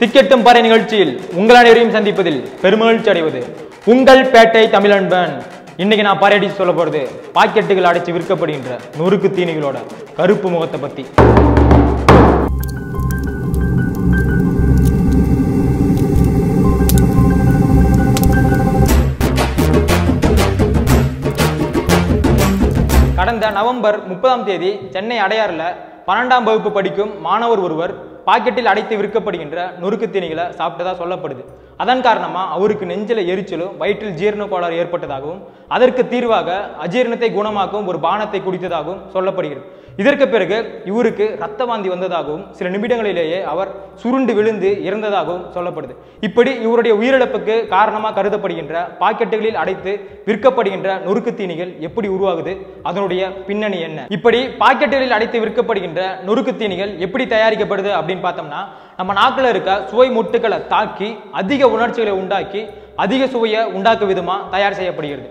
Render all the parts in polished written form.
திக்கெட்டும் பாறை நிகழ்ச்சியில் உங்கள் அனைவரையும் சந்திப்பதில் பெருமகிழ்ச்சி அடைவது உங்கள் பேட்டை தமிழன்பன். இன்னைக்கு நான் பாராட்டி சொல்ல போறது பாக்கெட்டுகள் அடைச்சு விற்கப்படுகின்ற நொறுக்கு தீனிகளோட கருப்பு முகத்தை பத்தி. கடந்த நவம்பர் 30ஆம் தேதி சென்னை அடையாறுல 12ஆம் வகுப்பு படிக்கும் மாணவர் ஒருவர் பாக்கெட்டில் அடைத்து விற்கப்படுகின்ற நொறுக்கு தீனிகளை சாப்பிட்டதா சொல்லப்படுது. அதன் காரணமா அவருக்கு நெஞ்சில எரிச்சலும் வயிற்றில் ஜீரண கோளாறு ஏற்பட்டதாகவும் அதற்கு தீர்வாக அஜீரணத்தை குணமாக்கும் ஒரு பானத்தை குடித்ததாகவும் சொல்லப்படுகிறது. இதற்கு பிறகு இவருக்கு ரத்த வாந்தி வந்ததாகவும் சில நிமிடங்களிலேயே அவர் சுருண்டு விழுந்து இறந்ததாகவும் சொல்லப்படுது. இப்படி இவருடைய உயிரிழப்புக்கு காரணமாக கருதப்படுகின்ற பாக்கெட்டுகளில் அடைத்து விற்கப்படுகின்ற நொறுக்கு தீனிகள் எப்படி உருவாகுது, அதனுடைய பின்னணி என்ன, இப்படி பாக்கெட்டுகளில் அடைத்து விற்கப்படுகின்ற நொறுக்கு தீனிகள் எப்படி தயாரிக்கப்படுது அப்படின்னு பார்த்தோம்னா, நம்ம நாக்கில் இருக்க சுவை முட்டுக்களை தாக்கி அதிக உணர்ச்சிகளை உண்டாக்கி அதிக சுவையை உண்டாக்கும் விதமா தயார் செய்யப்படுகிறது.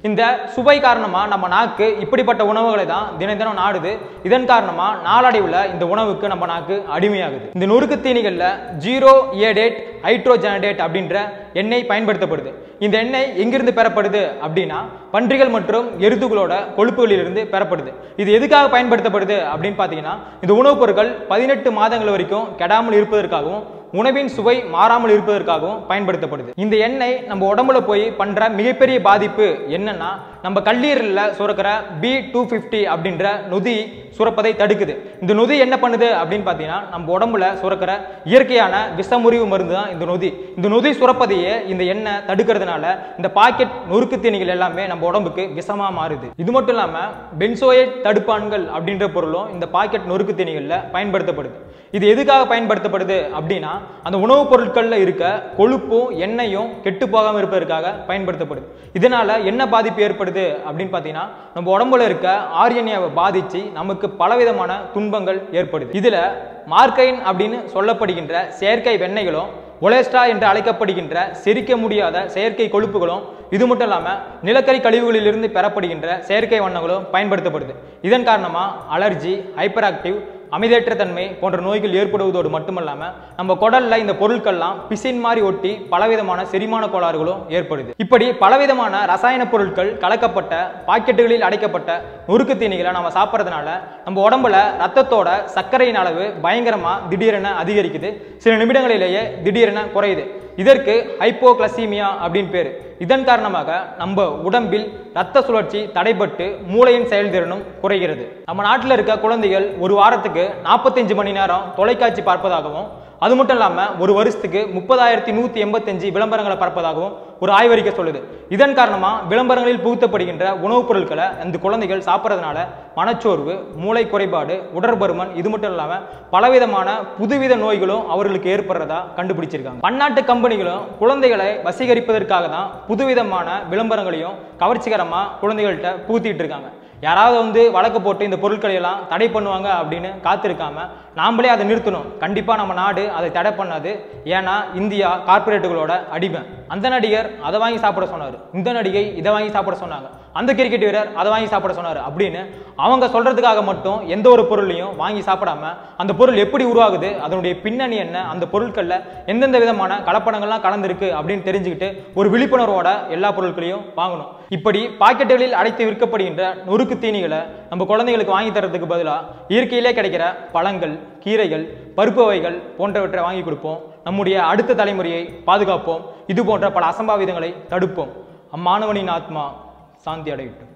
இந்த சுவை காரணமா நம்ம நாக்கு இப்படிப்பட்ட உணவுகளை தான் தினம் தினம் நாடுது. இதன் காரணமா நாளடைவுல இந்த உணவுக்கு நம்ம நாக்கு அடிமையாகுது. இந்த நொறுக்கு தீனிகள்ல 0 ஹைட்ரோஜனேட் அப்படின்ற எண்ணெய் பயன்படுத்தப்படுது. இந்த எண்ணெய் எங்கிருந்து பெறப்படுது அப்படின்னா பன்றிகள் மற்றும் எருதுகளோட கொழுப்புகளிலிருந்து பெறப்படுது. இது எதுக்காக பயன்படுத்தப்படுது அப்படின்னு பார்த்தீங்கன்னா, இந்த உணவுப் பொருட்கள் 18 மாதங்கள் வரைக்கும் கெடாமல் இருப்பதற்காகவும் உணவின் சுவை மாறாமல் இருப்பதற்காகவும் பயன்படுத்தப்படுது. இந்த எண்ணெய் நம்ம உடம்புல போய் பண்ற மிகப்பெரிய பாதிப்பு என்னன்னா, நம்ம கல்லீரல்ல சுரக்கிற B250 அப்படின்ற நொதி சுரப்பதை தடுக்குது. இந்த நொதி என்ன பண்ணுது அப்படின்னு பார்த்தீங்கன்னா, நம்ம உடம்புல சுரக்கிற இயற்கையான விஷமுறிவு மருந்து தான் இந்த நொதி. இந்த நொதி சுரப்பதையே இந்த எண்ணெய் தடுக்கிறதுனால இந்த பாக்கெட் நொறுக்கு தீனிகள் எல்லாமே நம்ம உடம்புக்கு விஷமா மாறுது. இது மட்டும் இல்லாம பென்சோயேட் தடுப்பான்கள் அப்படின்ற பொருளும் இந்த பாக்கெட் நொறுக்கு தீனிகள்ல பயன்படுத்தப்படுது. இது எதுக்காக பயன்படுத்தப்படுது அப்படின்னா, அந்த உணவுப் பொருட்கள்ல இருக்க கொழுப்பும் எண்ணெயும் கெட்டு போகாம இருப்பதற்காக பயன்படுத்தப்படுது. இதனால என்ன பாதிப்பு ஏற்படுது அப்படின்னு பார்த்தீங்கன்னா, நம்ம உடம்புல இருக்க ஆர்என்ஏவை பாதிச்சு நமக்கு பலவிதமான துன்பங்கள் ஏற்படுது. இதுல மார்கைன் அப்படின்னு சொல்லப்படுகின்ற செயற்கை வெண்ணெய்களும் ஒலேஸ்ட்ரா என்று அழைக்கப்படுகின்ற செரிக்க முடியாத செயற்கை கொழுப்புகளும், இது மட்டும் இல்லாம நிலக்கரி கழிவுகளிலிருந்து பெறப்படுகின்ற செயற்கை வண்ணங்களும் பயன்படுத்தப்படுது. இதன் காரணமா அலர்ஜி, ஹைப்பர் ஆக்டிவ், அமைதியற்ற தன்மை போன்ற நோய்கள் ஏற்படுவதோடு மட்டுமல்லாம நம்ம குடல்ல இந்த பொருட்கள்லாம் பிசின் மாதிரி ஒட்டி பலவிதமான செரிமான கோளாறுகளும் ஏற்படுது. இப்படி பலவிதமான ரசாயன பொருட்கள் கலக்கப்பட்ட பாக்கெட்டுகளில் அடைக்கப்பட்ட நொறுக்கு தீனிகளை நம்ம சாப்பிட்றதுனால நம்ம உடம்புல ரத்தத்தோட சர்க்கரையின் அளவு பயங்கரமா திடீரென அதிகரிக்குது. சில நிமிடங்களிலேயே திடீரென குறையுது. இதற்கு ஹைப்போகிளைசீமியா அப்படின்னு பேரு. இதன் காரணமாக நம்ம உடம்பில் ரத்த சுழற்சி தடைபட்டு மூளையின் செயல்திறனும் குறைகிறது. நம்ம நாட்டில் இருக்க குழந்தைகள் ஒரு வாரத்துக்கு 45 மணி நேரம் தொலைக்காட்சி பார்ப்பதாகவும், அது மட்டும் இல்லாமல் ஒரு வருஷத்துக்கு 30,185 விளம்பரங்களை பார்ப்பதாகவும் ஒரு ஆய்வறிக்கை சொல்லுது. இதன் காரணமா விளம்பரங்களில் புகுத்தப்படுகின்ற உணவுப் பொருட்களை அந்த குழந்தைகள் சாப்பிட்றதுனால மனச்சோர்வு, மூளை குறைபாடு, உடற்பருமன், இது மட்டும் இல்லாமல் பலவிதமான புதுவித நோய்களும் அவர்களுக்கு ஏற்படுறதா கண்டுபிடிச்சிருக்காங்க. பன்னாட்டு கம்பெனிகளும் குழந்தைகளை வசீகரிப்பதற்காக தான் புதுவிதமான விளம்பரங்களையும் கவர்ச்சிகரமா குழந்தைகள்கிட்ட புகுத்திட்டு இருக்காங்க. யாராவது வழக்கு போட்டு இந்த பொருட்களை எல்லாம் தடை பண்ணுவாங்க அப்படின்னு காத்திருக்காம நாமளே அதை நிறுத்தணும். கண்டிப்பா நம்ம நாடு அதை தடை பண்ணாது. ஏன்னா இந்தியா கார்பரேட்டுகளோட அடிமை. அந்த நடிகர் அதை வாங்கி சாப்பிட சொன்னாரு, இந்த நடிகை இதை வாங்கி சாப்பிட சொன்னாங்க, அந்த கிரிக்கெட் வீரர் அதை வாங்கி சாப்பிட சொன்னாரு அப்படின்னு அவங்க சொல்றதுக்காக மட்டும் எந்த ஒரு பொருளையும் வாங்கி சாப்பிடாம அந்த பொருள் எப்படி உருவாகுது, அதனுடைய பின்னணி என்ன, அந்த பொருட்கள்ல எந்தெந்த விதமான கலப்படங்கள்லாம் கலந்துருக்கு அப்படின்னு தெரிஞ்சுக்கிட்டு ஒரு விழிப்புணர்வோட எல்லா பொருட்களையும் வாங்கணும். இப்படி பாக்கெட்டுகளில் அடைத்து விற்கப்படுகின்ற நொறுக்கு தீனிகளை நம்ம குழந்தைகளுக்கு வாங்கி தரதுக்கு பதிலாக இயற்கையிலே கிடைக்கிற பழங்கள், கீரைகள், பருப்பு வகைகள் போன்றவற்றை வாங்கி கொடுப்போம். நம்முடைய அடுத்த தலைமுறையை பாதுகாப்போம். இது போன்ற பல அசம்பாவிதங்களை தடுப்போம். அம்மாணவனின் ஆத்மா சாந்தி அடையட்டும்.